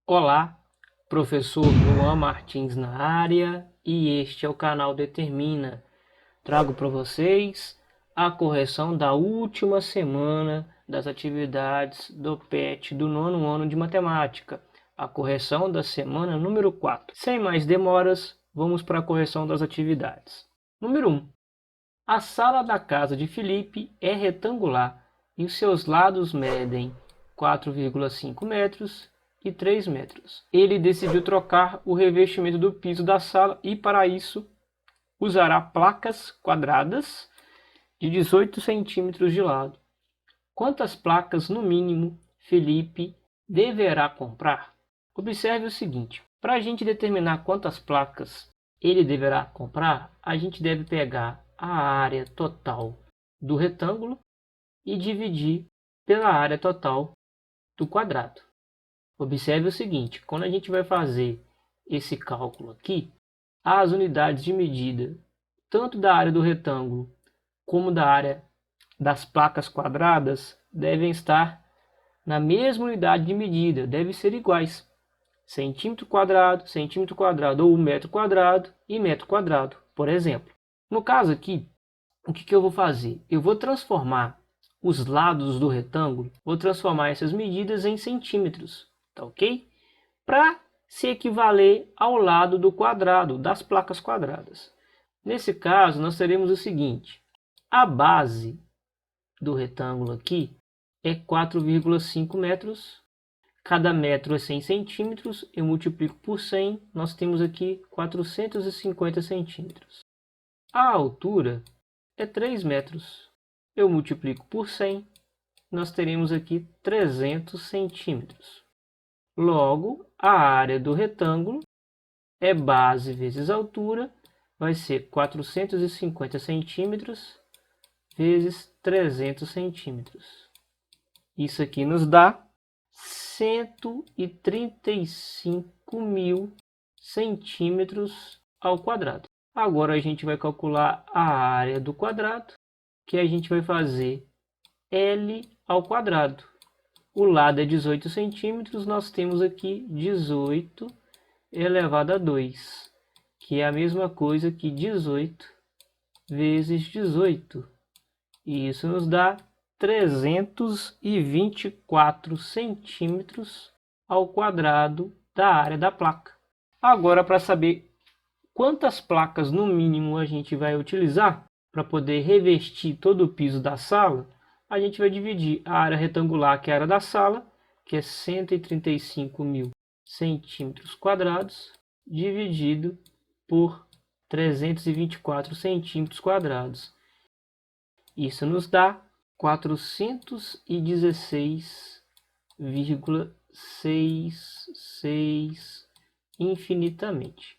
Olá, professor Luan Martins na área e este é o canal Determina. Trago para vocês a correção da última semana das atividades do PET do nono ano de matemática, a correção da semana número 4. Sem mais demoras, vamos para a correção das atividades. Número 1. A sala da casa de Felipe é retangular e os seus lados medem 4,5 metros e 3 metros. Ele decidiu trocar o revestimento do piso da sala e, para isso, usará placas quadradas de 18 centímetros de lado. Quantas placas, no mínimo, Felipe deverá comprar? Observe o seguinte: para a gente determinar quantas placas ele deverá comprar, a gente deve pegar a área total do retângulo e dividir pela área total do quadrado. Observe o seguinte: quando a gente vai fazer esse cálculo aqui, as unidades de medida, tanto da área do retângulo como da área das placas quadradas, devem estar na mesma unidade de medida, devem ser iguais. Centímetro quadrado ou metro quadrado e metro quadrado, por exemplo. No caso aqui, o que eu vou fazer? Eu vou transformar os lados do retângulo, vou transformar essas medidas em centímetros, tá ok? Para se equivaler ao lado do quadrado, das placas quadradas. Nesse caso, nós teremos o seguinte: a base do retângulo aqui é 4,5 metros, cada metro é 100 centímetros, eu multiplico por 100, nós temos aqui 450 centímetros. A altura é 3 metros, eu multiplico por 100, nós teremos aqui 300 centímetros. Logo, a área do retângulo é base vezes altura, vai ser 450 centímetros vezes 300 centímetros. Isso aqui nos dá 135 mil centímetros ao quadrado. Agora a gente vai calcular a área do quadrado, que a gente vai fazer L ao quadrado. O lado é 18 centímetros, nós temos aqui 18 elevado a 2, que é a mesma coisa que 18 vezes 18. E isso nos dá 324 centímetros ao quadrado da área da placa. Agora, para saber quantas placas no mínimo a gente vai utilizar para poder revestir todo o piso da sala, a gente vai dividir a área retangular, que é a área da sala, que é 135 mil centímetros quadrados, dividido por 324 centímetros quadrados. Isso nos dá 416,66 infinitamente.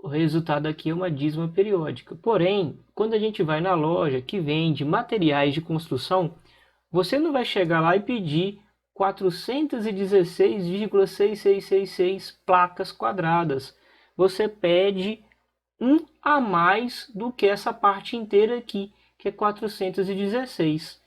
O resultado aqui é uma dízima periódica. Porém, quando a gente vai na loja que vende materiais de construção, você não vai chegar lá e pedir 416,6666 placas quadradas. Você pede um a mais do que essa parte inteira aqui, que é 416.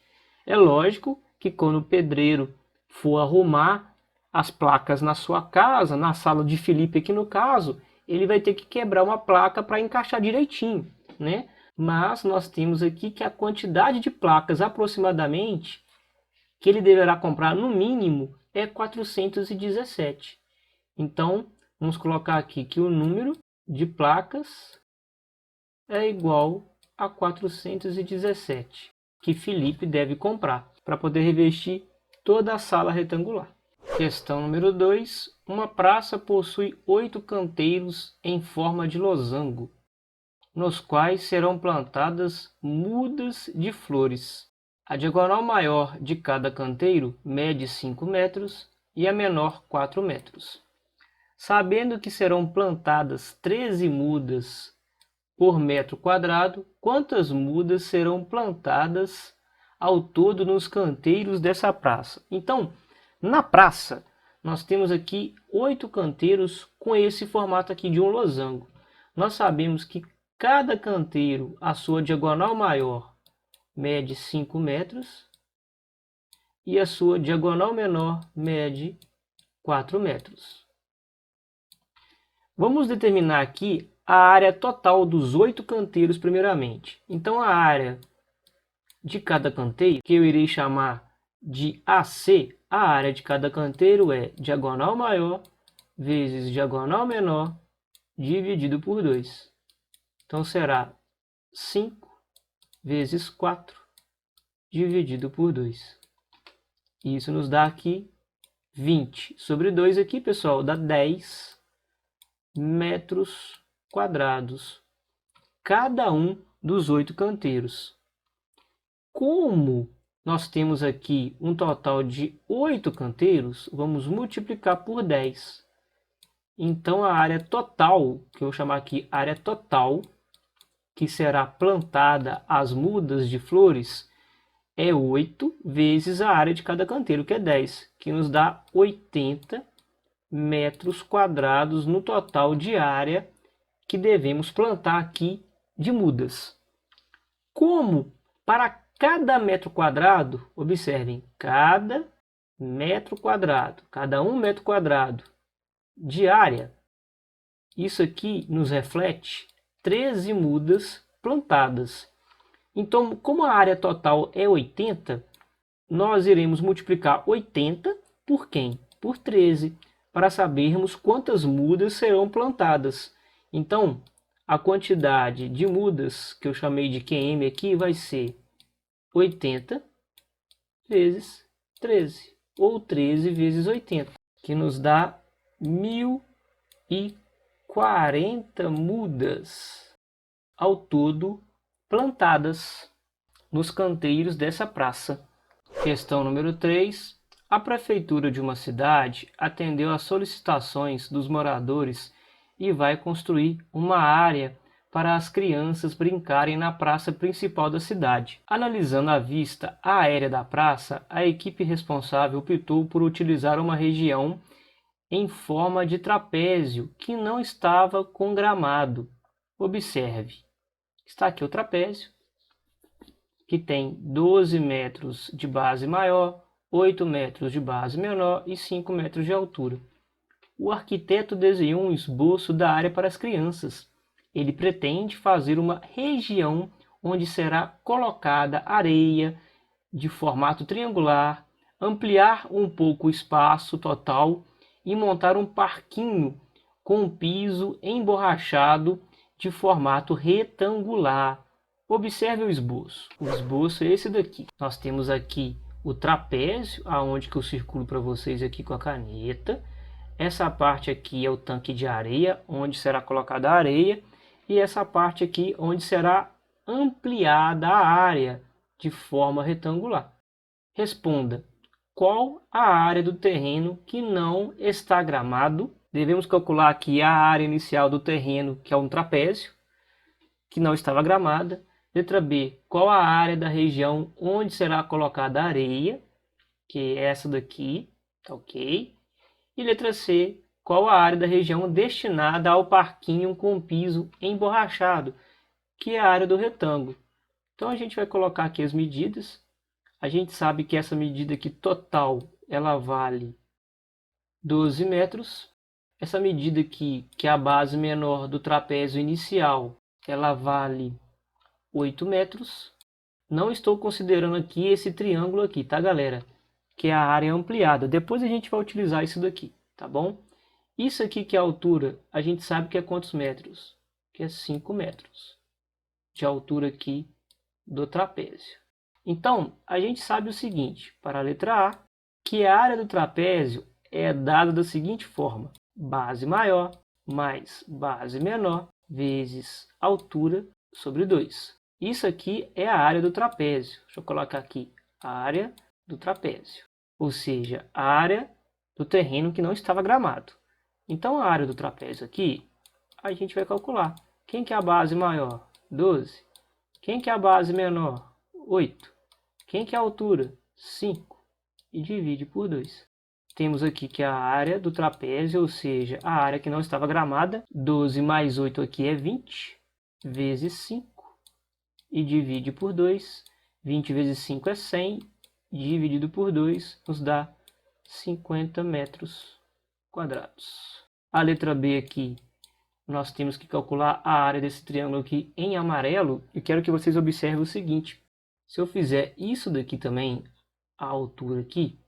É lógico que quando o pedreiro for arrumar as placas na sua casa, na sala de Felipe aqui no caso, ele vai ter que quebrar uma placa para encaixar direitinho, né? Mas nós temos aqui que a quantidade de placas aproximadamente que ele deverá comprar no mínimo é 417. Então, vamos colocar aqui que o número de placas é igual a 417, que Felipe deve comprar para poder revestir toda a sala retangular. Questão número 2. Uma praça possui 8 canteiros em forma de losango, nos quais serão plantadas mudas de flores. A diagonal maior de cada canteiro mede 5 metros e a menor 4 metros. Sabendo que serão plantadas 13 mudas por metro quadrado, quantas mudas serão plantadas ao todo nos canteiros dessa praça? Então, na praça, nós temos aqui 8 canteiros com esse formato aqui de um losango. Nós sabemos que cada canteiro, a sua diagonal maior, mede 5 metros e a sua diagonal menor mede 4 metros. Vamos determinar aqui a área total dos 8 canteiros primeiramente. Então a área de cada canteiro, que eu irei chamar de AC, a área de cada canteiro é diagonal maior vezes diagonal menor dividido por 2. Então será 5 vezes 4 dividido por 2. Isso nos dá aqui 20 sobre 2 aqui, pessoal, dá 10 metros quadrados cada um dos 8 canteiros. Como nós temos aqui um total de 8 canteiros, vamos multiplicar por 10. Então a área total, que eu vou chamar aqui área total, que será plantada as mudas de flores, é 8 vezes a área de cada canteiro, que é 10, que nos dá 80 metros quadrados no total de área que devemos plantar aqui de mudas. Como para cada metro quadrado, observem, cada metro quadrado, cada 1 metro quadrado de área, isso aqui nos reflete 13 mudas plantadas. Então, como a área total é 80, nós iremos multiplicar 80 por quem? Por 13, para sabermos quantas mudas serão plantadas. Então, a quantidade de mudas, que eu chamei de QM aqui, vai ser 80 vezes 13, ou 13 vezes 80, que nos dá 1040 mudas ao todo plantadas nos canteiros dessa praça. Questão número 3. A prefeitura de uma cidade atendeu às solicitações dos moradores e vai construir uma área para as crianças brincarem na praça principal da cidade. Analisando a vista aérea da praça, a equipe responsável optou por utilizar uma região em forma de trapézio que não estava com gramado. Observe, está aqui o trapézio, que tem 12 metros de base maior, 8 metros de base menor e 5 metros de altura. O arquiteto desenhou um esboço da área para as crianças. Ele pretende fazer uma região onde será colocada areia de formato triangular, ampliar um pouco o espaço total e montar um parquinho com um piso emborrachado de formato retangular. Observe o esboço. O esboço é esse daqui. Nós temos aqui o trapézio, aonde que eu circulo para vocês aqui com a caneta. Essa parte aqui é o tanque de areia, onde será colocada a areia. E essa parte aqui, onde será ampliada a área de forma retangular. Responda, qual a área do terreno que não está gramado? Devemos calcular aqui a área inicial do terreno, que é um trapézio, que não estava gramada. Letra B, qual a área da região onde será colocada a areia, que é essa daqui, ok? E letra C, qual a área da região destinada ao parquinho com piso emborrachado, que é a área do retângulo. Então a gente vai colocar aqui as medidas. A gente sabe que essa medida aqui total, ela vale 12 metros. Essa medida aqui, que é a base menor do trapézio inicial, ela vale 8 metros. Não estou considerando aqui esse triângulo aqui, tá, galera? Que é a área ampliada. Depois a gente vai utilizar isso daqui, tá bom? Isso aqui que é a altura, a gente sabe que é quantos metros? Que é 5 metros de altura aqui do trapézio. Então, a gente sabe o seguinte, para a letra A, que a área do trapézio é dada da seguinte forma: base maior mais base menor vezes altura sobre 2. Isso aqui é a área do trapézio. Deixa eu colocar aqui a área do trapézio, ou seja, a área do terreno que não estava gramado. Então, a área do trapézio aqui, a gente vai calcular. Quem que é a base maior? 12. Quem que é a base menor? 8. Quem que é a altura? 5. E divide por 2. Temos aqui que a área do trapézio, ou seja, a área que não estava gramada. 12 mais 8 aqui é 20, vezes 5. E divide por 2. 20 vezes 5 é 100. Dividido por 2 nos dá 50 metros quadrados. A letra B aqui nós temos que calcular a área desse triângulo aqui em amarelo. Eu quero que vocês observem o seguinte. Se eu fizer isso daqui também, a altura aqui,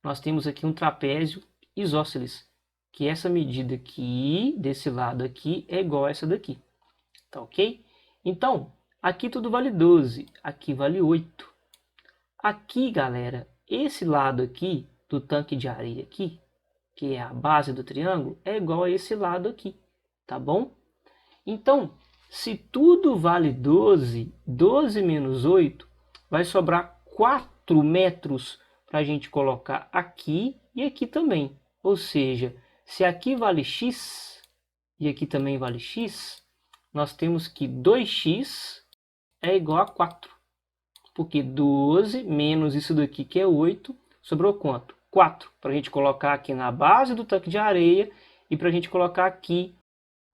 nós temos aqui um trapézio isósceles, que essa medida aqui, desse lado aqui, é igual a essa daqui. Tá ok? Então, aqui tudo vale 12, aqui vale 8. Aqui, galera, esse lado aqui, do tanque de areia aqui, que é a base do triângulo, é igual a esse lado aqui, tá bom? Então, se tudo vale 12, 12 menos 8, vai sobrar 4 metros para a gente colocar aqui e aqui também. Ou seja, se aqui vale x e aqui também vale x, nós temos que 2x é igual a 4. Porque 12 menos isso daqui que é 8, sobrou quanto? 4. Para a gente colocar aqui na base do tanque de areia e para a gente colocar aqui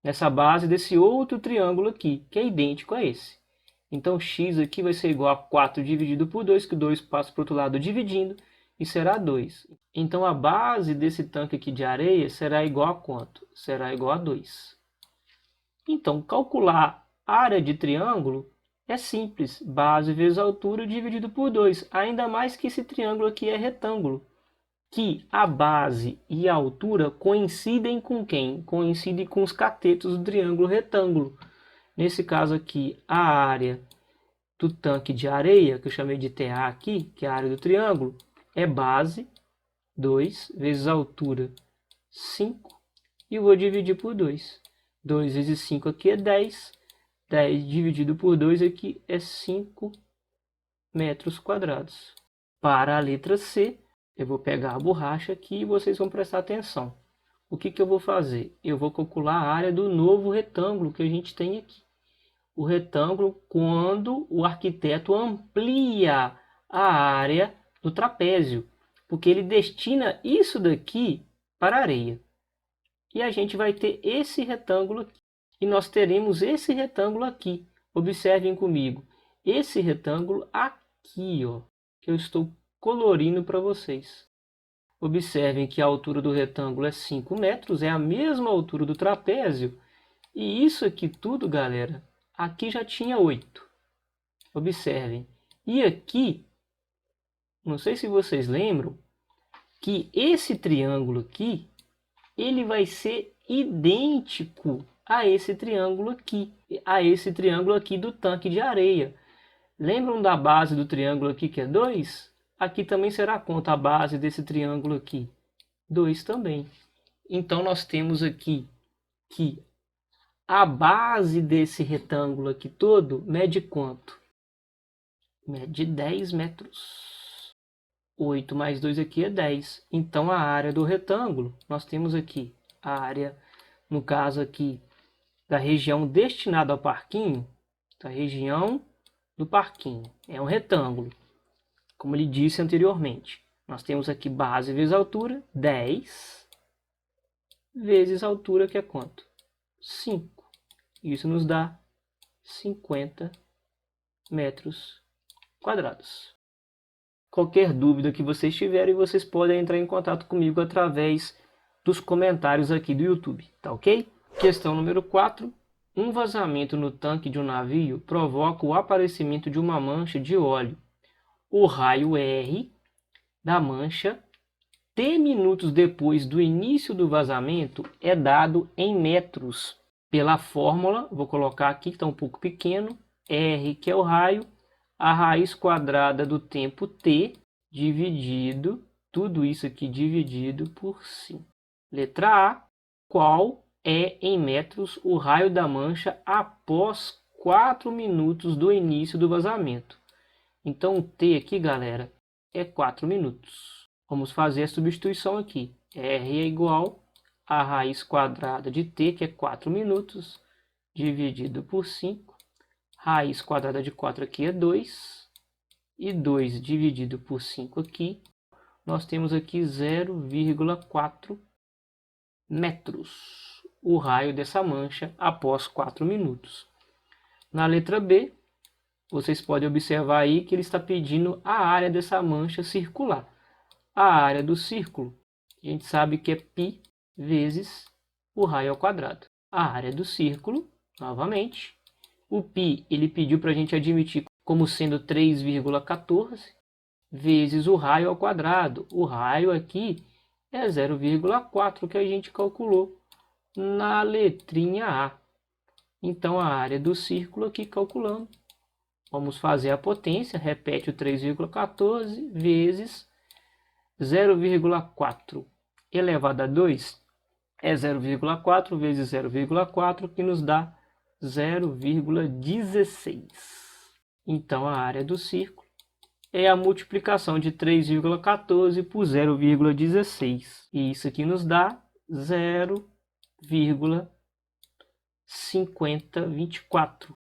nessa base desse outro triângulo aqui, que é idêntico a esse. Então x aqui vai ser igual a 4 dividido por 2, que 2 passa para o outro lado dividindo, e será 2. Então a base desse tanque aqui de areia será igual a quanto? Será igual a 2. Então calcular área de triângulo é simples, base vezes altura dividido por 2, ainda mais que esse triângulo aqui é retângulo. Que a base e a altura coincidem com quem? Coincidem com os catetos do triângulo retângulo. Nesse caso aqui, a área do tanque de areia, que eu chamei de TA aqui, que é a área do triângulo, é base 2 vezes altura 5 e eu vou dividir por 2. 2 vezes 5 aqui é 10. 10 dividido por 2 aqui é 5 metros quadrados. Para a letra C, eu vou pegar a borracha aqui e vocês vão prestar atenção. O que eu vou fazer? Eu vou calcular a área do novo retângulo que a gente tem aqui. O retângulo quando o arquiteto amplia a área do trapézio, porque ele destina isso daqui para a areia. E a gente vai ter esse retângulo aqui. E nós teremos esse retângulo aqui. Observem comigo. Esse retângulo aqui, ó, que eu estou colorindo para vocês. Observem que a altura do retângulo é 5 metros, é a mesma altura do trapézio. E isso aqui tudo, galera, aqui já tinha 8. Observem. E aqui, não sei se vocês lembram, que esse triângulo aqui, ele vai ser idêntico a esse triângulo aqui do tanque de areia. Lembram da base do triângulo aqui que é 2? Aqui também será quanto a base desse triângulo aqui? 2 também. Então nós temos aqui que a base desse retângulo aqui todo mede quanto? Mede 10 metros. 8 mais 2 aqui é 10. Então a área do retângulo, nós temos aqui a área, no caso aqui, da região destinada ao parquinho, da região do parquinho. É um retângulo, como ele disse anteriormente. Nós temos aqui base vezes altura, 10, vezes altura, que é quanto? 5. Isso nos dá 50 metros quadrados. Qualquer dúvida que vocês tiverem, vocês podem entrar em contato comigo através dos comentários aqui do YouTube, tá ok? Questão número 4. Um vazamento no tanque de um navio provoca o aparecimento de uma mancha de óleo. O raio R da mancha, T minutos depois do início do vazamento, é dado em metros. Pela fórmula, vou colocar aqui que está um pouco pequeno, R, que é o raio, a raiz quadrada do tempo T, dividido, tudo isso aqui dividido por 5. Letra A, qual é em metros o raio da mancha após 4 minutos do início do vazamento? Então o T aqui, galera, é 4 minutos. Vamos fazer a substituição aqui. R é igual a raiz quadrada de T, que é 4 minutos, dividido por 5. Raiz quadrada de 4 aqui é 2. E 2 dividido por 5 aqui, nós temos aqui 0,4 metros. O raio dessa mancha após 4 minutos. Na letra B, vocês podem observar aí que ele está pedindo a área dessa mancha circular. A área do círculo, a gente sabe que é π vezes o raio ao quadrado. a área do círculo, novamente. O π ele pediu para a gente admitir como sendo 3,14 vezes o raio ao quadrado. O raio aqui é 0,4 que a gente calculou na letrinha A. Então, a área do círculo aqui calculando. Vamos fazer a potência, repete o 3,14 vezes 0,4 elevado a 2 é 0,4 vezes 0,4, que nos dá 0,16. Então, a área do círculo é a multiplicação de 3,14 por 0,16. E isso aqui nos dá 0,5024.